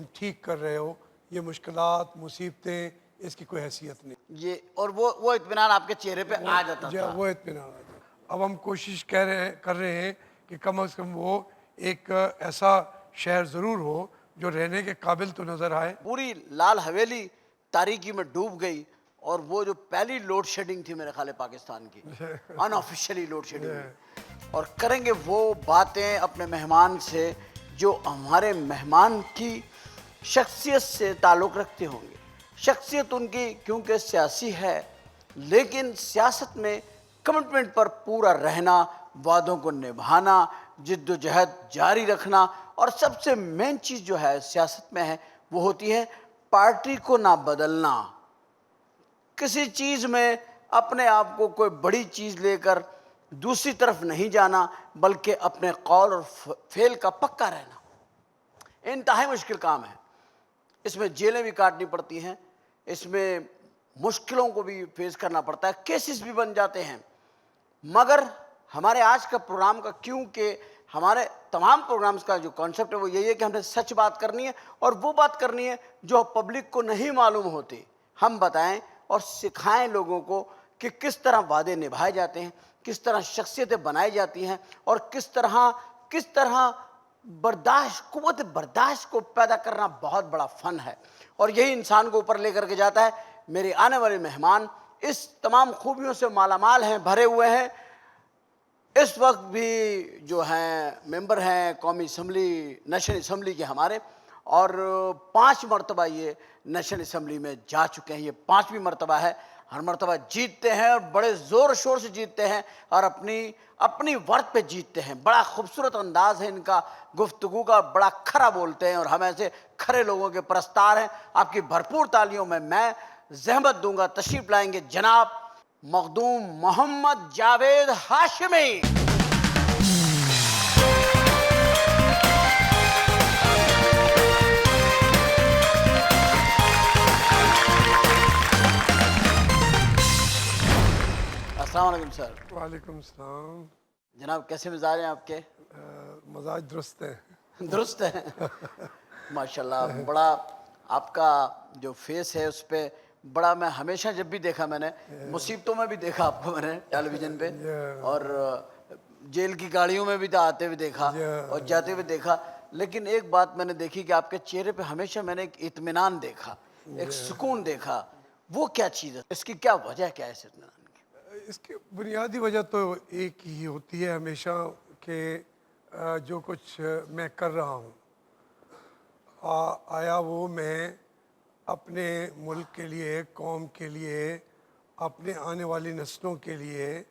تم ٹھیک کر رہے ہو، یہ مشکلات مصیبتیں اس کی کوئی حیثیت نہیں. یہ اور وہ اطمینان آپ کے چہرے پہ آ جاتا تھا. وہ اطمینان آ جائے. اب ہم کوشش کر رہے ہیں کہ کم از کم وہ ایک ایسا شہر ضرور ہو جو رہنے کے قابل تو نظر آئے. پوری لال حویلی تاریکی میں ڈوب گئی، اور وہ جو پہلی لوڈ شیڈنگ تھی میرے خیال ہے پاکستان کی، ان آفیشلی لوڈ شیڈنگ. اور کریں گے وہ باتیں اپنے مہمان سے جو ہمارے مہمان کی شخصیت سے تعلق رکھتے ہوں گے. شخصیت ان کی کیونکہ سیاسی ہے، لیکن سیاست میں کمٹمنٹ پر پورا رہنا، وعدوں کو نبھانا، جد و جہد جاری رکھنا، اور سب سے مین چیز جو ہے سیاست میں ہے وہ ہوتی ہے پارٹی کو نہ بدلنا. کسی چیز میں اپنے آپ کو کوئی بڑی چیز لے کر دوسری طرف نہیں جانا، بلکہ اپنے قول اور فعل کا پکا رہنا. انتہائی مشکل کام ہے. اس میں جیلیں بھی کاٹنی پڑتی ہیں، اس میں مشکلوں کو بھی فیس کرنا پڑتا ہے، کیسز بھی بن جاتے ہیں. مگر ہمارے آج کا پروگرام کا، کیونکہ ہمارے تمام پروگرامز کا جو کانسیپٹ ہے وہ یہی ہے کہ ہم نے سچ بات کرنی ہے، اور وہ بات کرنی ہے جو پبلک کو نہیں معلوم ہوتی. ہم بتائیں اور سکھائیں لوگوں کو کہ کس طرح وعدے نبھائے جاتے ہیں، کس طرح شخصیتیں بنائی جاتی ہیں، اور کس طرح برداشت، قوت برداشت کو پیدا کرنا بہت بڑا فن ہے، اور یہی انسان کو اوپر لے کر کے جاتا ہے. میرے آنے والے مہمان اس تمام خوبیوں سے مالا مال ہیں، بھرے ہوئے ہیں. اس وقت بھی جو ہیں ممبر ہیں قومی اسمبلی، نیشنل اسمبلی کے ہمارے، اور 5 مرتبہ یہ نیشنل اسمبلی میں جا چکے ہیں. یہ 5ویں مرتبہ ہے. ہر مرتبہ جیتتے ہیں، اور بڑے زور شور سے جیتتے ہیں، اور اپنی ورد پہ جیتتے ہیں. بڑا خوبصورت انداز ہے ان کا گفتگو کا، بڑا کھرا بولتے ہیں، اور ہم ایسے کھرے لوگوں کے پرستار ہیں. آپ کی بھرپور تالیوں میں زحمت دوں گا. تشریف لائیں گے جناب مخدوم محمد جاوید ہاشمی. السلام علیکم سر. وعلیکم السلام. جناب کیسے مزاج ہیں آپ کے؟ مزاج درست ہے. درست ہے ماشاءاللہ. بڑا آپ کا جو فیس ہے اس پہ بڑا، میں ہمیشہ جب بھی دیکھا، میں نے مصیبتوں میں بھی دیکھا آپ کو، میں نے ٹیلی ویژن پہ، اور جیل کی گاڑیوں میں بھی آتے ہوئے دیکھا اور جاتے ہوئے دیکھا. لیکن ایک بات میں نے دیکھی کہ آپ کے چہرے پہ ہمیشہ میں نے ایک اطمینان دیکھا، ایک سکون دیکھا. وہ کیا چیز ہے؟ اس کی کیا وجہ کیا ہے اس اطمینان کی؟ اس کی بنیادی وجہ تو ایک ہی ہوتی ہے ہمیشہ کہ جو کچھ میں کر رہا ہوں، آیا وہ میں اپنے ملک کے لیے، قوم کے لیے، اپنے آنے والی نسلوں کے لیے،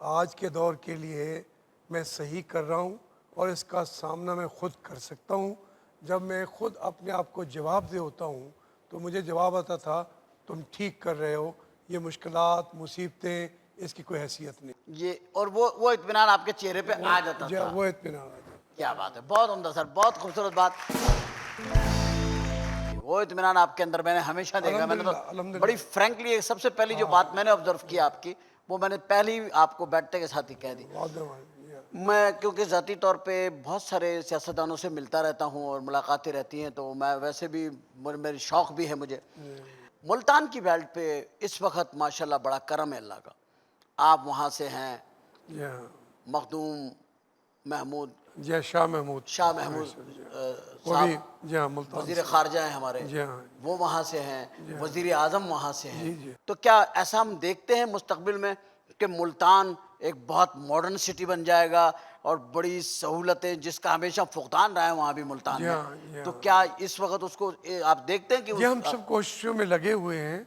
آج کے دور کے لیے میں صحیح کر رہا ہوں، اور اس کا سامنا میں خود کر سکتا ہوں. جب میں خود اپنے آپ کو جواب دے ہوتا ہوں تو مجھے جواب آتا تھا تم ٹھیک کر رہے ہو، یہ مشکلات مصیبتیں اس کی کوئی حیثیت نہیں. یہ اور وہ اطمینان آپ کے چہرے پہ آ جاتا تھا. وہ اطمینان آ جاتا. کیا بات ہے، بہت عمدہ سر، بہت خوبصورت بات. وہ اطمینان آپ کے اندر میں نے ہمیشہ دیکھا. میں نے تو بڑی فرینکلی سب سے پہلی جو بات میں نے آبزرو کی آپ کی، وہ میں نے پہلی آپ کو بیٹھتے کے ساتھ ہی کہہ دی. میں کیونکہ ذاتی طور پہ بہت سارے سیاستدانوں سے ملتا رہتا ہوں اور ملاقاتیں رہتی ہیں، تو میں ویسے بھی میری شوق بھی ہے مجھے. ملتان کی بیلٹ پہ اس وقت ماشاءاللہ بڑا کرم ہے اللہ کا. آپ وہاں سے ہیں، مخدوم محمود شاہ محمود صاحب وزیر خارجہ ہیں ہمارے، وہ وہاں سے ہیں، وزیر اعظم وہاں سے ہیں. تو کیا ایسا ہم دیکھتے ہیں مستقبل میں کہ ملتان ایک بہت ماڈرن سٹی بن جائے گا، اور بڑی سہولتیں جس کا ہمیشہ فقدان رہا ہے وہاں بھی ملتان میں، تو کیا اس وقت اس کو آپ دیکھتے ہیں کہ ہم سب کوششوں میں لگے ہوئے ہیں.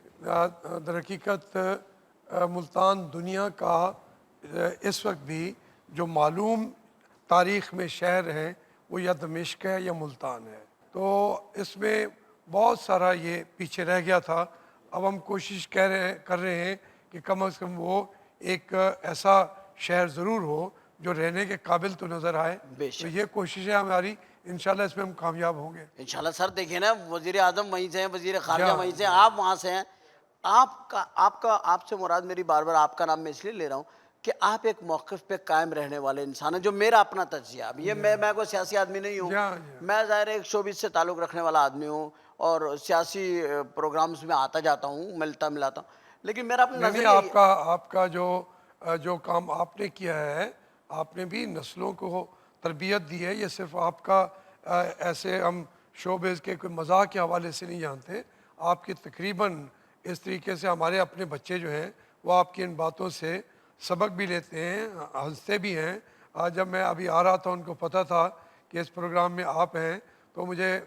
در حقیقت ملتان دنیا کا اس وقت بھی جو معلوم تاریخ میں شہر ہے وہ یا دمشق ہے یا ملتان ہے. تو اس میں بہت سارا یہ پیچھے رہ گیا تھا. اب ہم کوشش کر رہے ہیں کہ کم از کم وہ ایک ایسا شہر ضرور ہو جو رہنے کے قابل تو نظر آئے. تو یہ کوشش ہے ہماری، انشاءاللہ اس میں ہم کامیاب ہوں گے انشاءاللہ. سر دیکھیں نا، وزیر اعظم وہیں سے ہیں، وزیر خارجہ وہیں سے ہیں، آپ وہاں سے ہیں. آپ سے مراد، میری بار بار آپ کا نام میں اس لیے لے رہا ہوں کہ آپ ایک موقف پہ قائم رہنے والے انسان ہیں، جو میرا اپنا تجزیہ ہے۔ اب یہ میں کوئی سیاسی آدمی نہیں ہوں، میں ظاہر ایک شوبز سے تعلق رکھنے والا آدمی ہوں اور سیاسی پروگرامز میں آتا جاتا ہوں، ملتا ملاتا ہوں، لیکن میرا اپنا نہیں نظریہ آپ کا جو کام آپ نے کیا ہے، آپ نے بھی نسلوں کو تربیت دی ہے، یہ صرف آپ کا ایسے ہم شوبز کے کوئی مزاح کے حوالے سے نہیں جانتے، آپ کی تقریباً اس طریقے سے ہمارے اپنے بچے جو ہیں وہ آپ کی ان باتوں سے سبق بھی لیتے ہیں، ہنستے بھی ہیں۔ آج جب میں ابھی آ رہا تھا ان کو پتہ تھا کہ اس پروگرام میں آپ ہیں، تو مجھے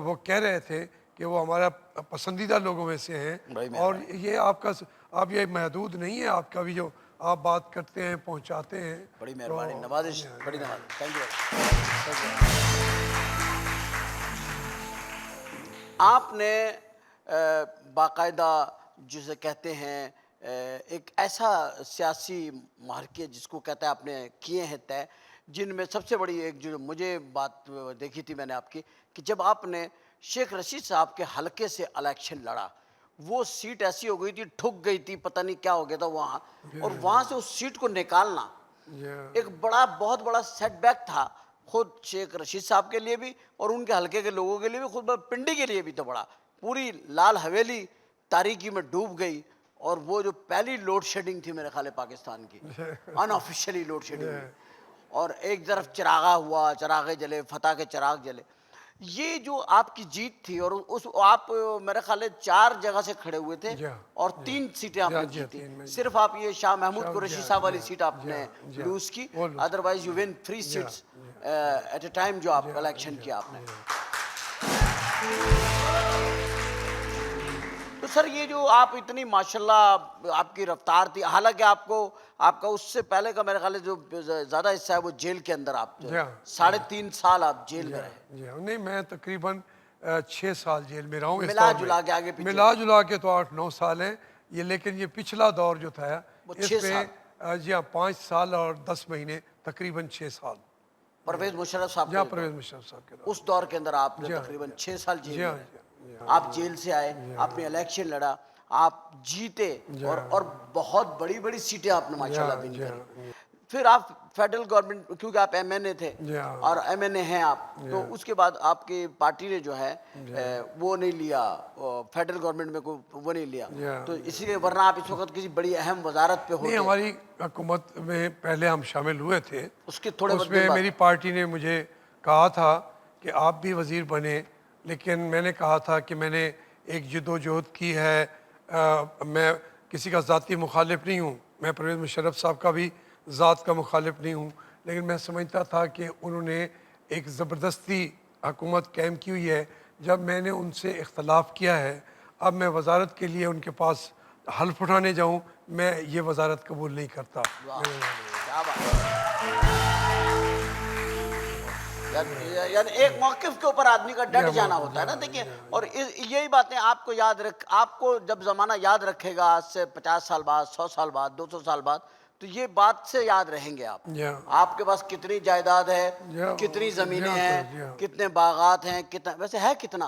وہ کہہ رہے تھے کہ وہ ہمارا پسندیدہ لوگوں میں سے ہیں، بڑی اور مہربانی، یہ آپ کا آپ یہ محدود نہیں ہے، آپ کا بھی جو آپ بات کرتے ہیں پہنچاتے ہیں، بڑی تو مہربانی، نوازش، بڑی نوازش، تھینک یو۔ آپ نے باقاعدہ جسے کہتے ہیں ایک ایسا سیاسی محرکے جس کو کہتا ہے آپ نے کیے ہیں طے، جن میں سب سے بڑی ایک جو مجھے بات دیکھی تھی میں نے آپ کی، کہ جب آپ نے شیخ رشید صاحب کے حلقے سے الیکشن لڑا، وہ سیٹ ایسی ہو گئی تھی، ٹھک گئی تھی، پتہ نہیں کیا ہو گیا تھا وہاں، اور وہاں سے اس سیٹ کو نکالنا ایک بہت بڑا سیٹ بیک تھا، خود شیخ رشید صاحب کے لیے بھی اور ان کے حلقے کے لوگوں کے لیے بھی، خود پنڈی کے لیے بھی تو بڑا۔ پوری لال حویلی تاریکی میں ڈوب گئی، اور وہ جو پہلی لوڈ شیڈنگ تھی میرے خیال ہے پاکستان کی، ان آفیشلی لوڈ شیڈنگ ہوئی، اور ایک طرف چراغا ہوا، چراغے جلے، فتح کے چراغ جلے۔ یہ جو آپ کی جیت تھی، اور آپ میرے خیال ہے 4 جگہ سے کھڑے ہوئے تھے اور 3 سیٹیں آپ نے جیتی، صرف آپ یہ شاہ محمود قریشی صاحب والی سیٹ آپ نے لوز کی، otherwise you won 3 seats at a time جو آپ الیکشن کیا آپ نے۔ تو سر یہ جو آپ اتنی ماشاءاللہ آپ کی رفتار تھی، حالانکہ آپ کا اس سے پہلے کا میرے خیال ہے جو زیادہ حصہ ہے وہ جیل کے اندر، آپ 3.5 سال آپ جیل میں رہے، جی نہیں، میں تقریباً 6 سال جیل میں رہا ہوں اس ملا دور میں، جلا کے آگے پیچھے ملا جلا کے تو 8-9 سال ہیں یہ، لیکن یہ پچھلا دور جو تھا وہ اس 6 میں سال جی ہاں 5 سال اور 10 مہینے، تقریباً 6 سال پرویز مشرف صاحب جہاں کے پرویز مشرف صاحب کے دور، اس دور کے اندر آپ نے تقریباً 6 سال جیل جی میں ہاں رہے، آپ جیل سے آئے، آپ نے الیکشن لڑا، آپ جیتے، اور بہت بڑی بڑی سیٹیں آپ نے ماشاءاللہ ون کری۔ پھر آپ فیڈرل گورنمنٹ، کیونکہ آپ ایم این اے تھے اور ایم این اے ہیں آپ، تو اس کے بعد آپ کی پارٹی نے جو ہے وہ نہیں لیا، فیڈرل گورنمنٹ میں کوئی وہ نہیں لیا، تو اسی لیے ورنہ آپ اس وقت کسی بڑی اہم وزارت پہ نہیں، ہوتے۔ ہماری حکومت میں پہلے ہم شامل ہوئے تھے، اس کے تھوڑے اس وقت میں بعد میری پارٹی نے مجھے کہا تھا کہ آپ بھی وزیر بنے، لیکن میں نے کہا تھا کہ میں نے ایک جد و جہد کی ہے، میں کسی کا ذاتی مخالف نہیں ہوں، میں پرویز مشرف صاحب کا بھی ذات کا مخالف نہیں ہوں، لیکن میں سمجھتا تھا کہ انہوں نے ایک زبردستی حکومت قائم کی ہوئی ہے، جب میں نے ان سے اختلاف کیا ہے، اب میں وزارت کے لیے ان کے پاس حلف اٹھانے جاؤں، میں یہ وزارت قبول نہیں کرتا۔ کیا بات ہے، یعنی ایک موقف کے اوپر آدمی کا ڈٹ جانا ہوتا ہے نا، دیکھیں، اور یہی باتیں آپ کو جب زمانہ یاد رکھے گا، آج سے 50 سال بعد، 100 سال بعد، 200 سال بعد، تو یہ بات سے یاد رہیں گے آپ۔ آپ کے پاس کتنی جائیداد ہے، کتنی زمینیں ہیں، کتنے باغات ہیں، ویسے ہے کتنا